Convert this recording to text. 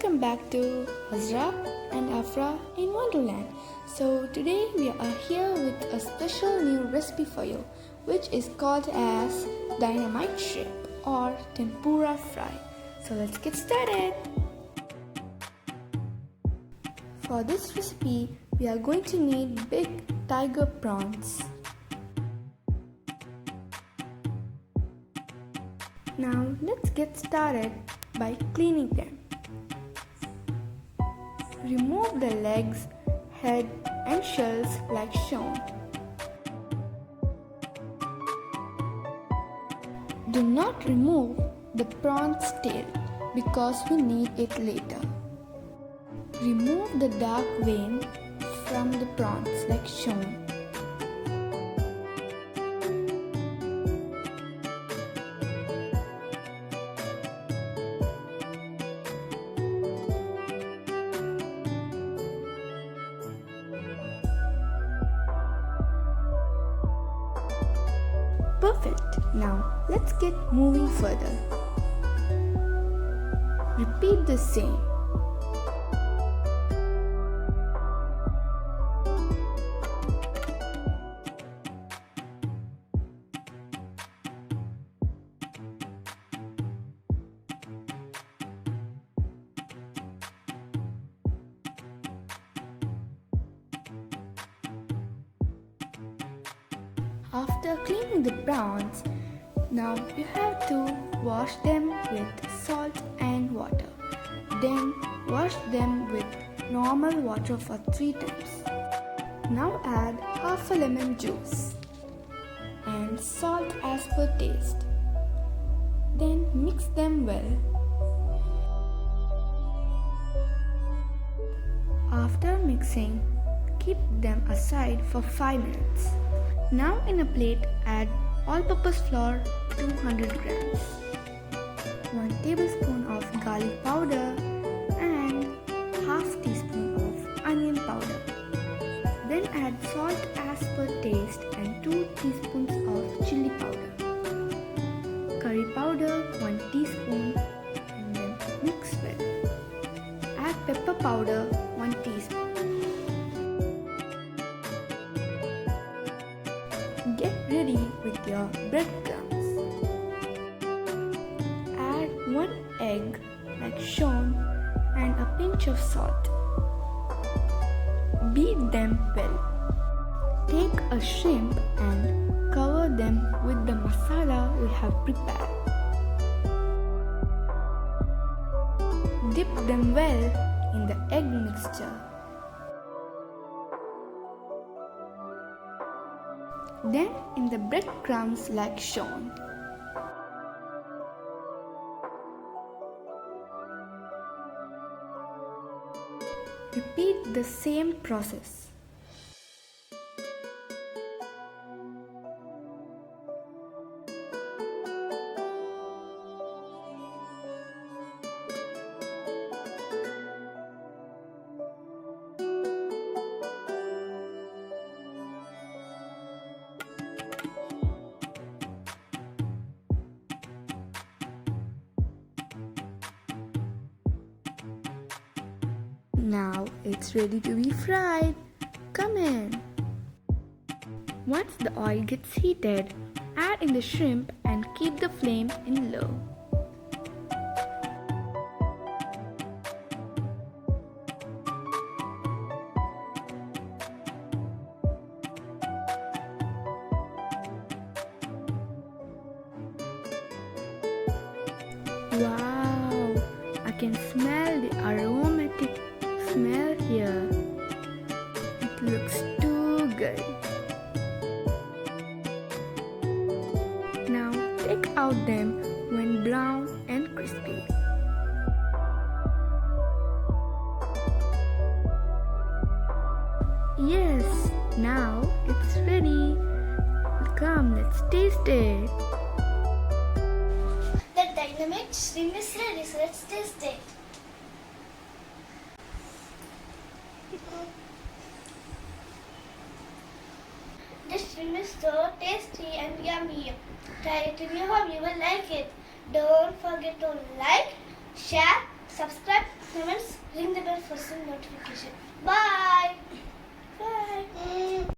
welcome back to Hazra and Afra in Wonderland. So today we are here with a special new recipe for you, which is called as Dynamite shrimp or Tempura fry. So let's get started. For this recipe, we are going to need big tiger prawns. Now let's get started by cleaning them. Remove the legs, head and shells like shown. Do not remove the prawn's tail because we need it later. Remove the dark vein from the prawns like shown. Perfect. Now let's get moving further. Repeat the same. After cleaning the prawns, now you have to wash them with salt and water. Then wash them with normal water for 3 times. Now add half a lemon juice and salt as per taste. Then mix them well. After mixing, keep them aside for 5 minutes. Now in a plate, add all-purpose flour 200 grams, 1 tablespoon of garlic powder and half teaspoon of onion powder. Then add salt as per taste and 2 teaspoons of chili powder, curry powder 1 teaspoon and then mix well. Add pepper powder 1 teaspoon. Get ready with your breadcrumbs. Add 1 egg like shown and a pinch of salt. Beat them well. Take a shrimp and cover them with the masala we have prepared. Dip them well in the egg mixture. Then in the breadcrumbs like shown. Repeat the same process. Now it's ready to be fried. Come in. Once the oil gets heated, add in the shrimp and keep the flame in low. Wow, I can smell the aromatic smell here. It looks too good. Now take out them when brown and crispy. Yes, now it's ready. Come, let's taste it. The Dynamite shrimp is ready, so let's taste it. The shrimp is so tasty and yummy. Try it in your home, you will like it. Don't forget to like, share, Subscribe, comments, ring the bell for some notification. Bye.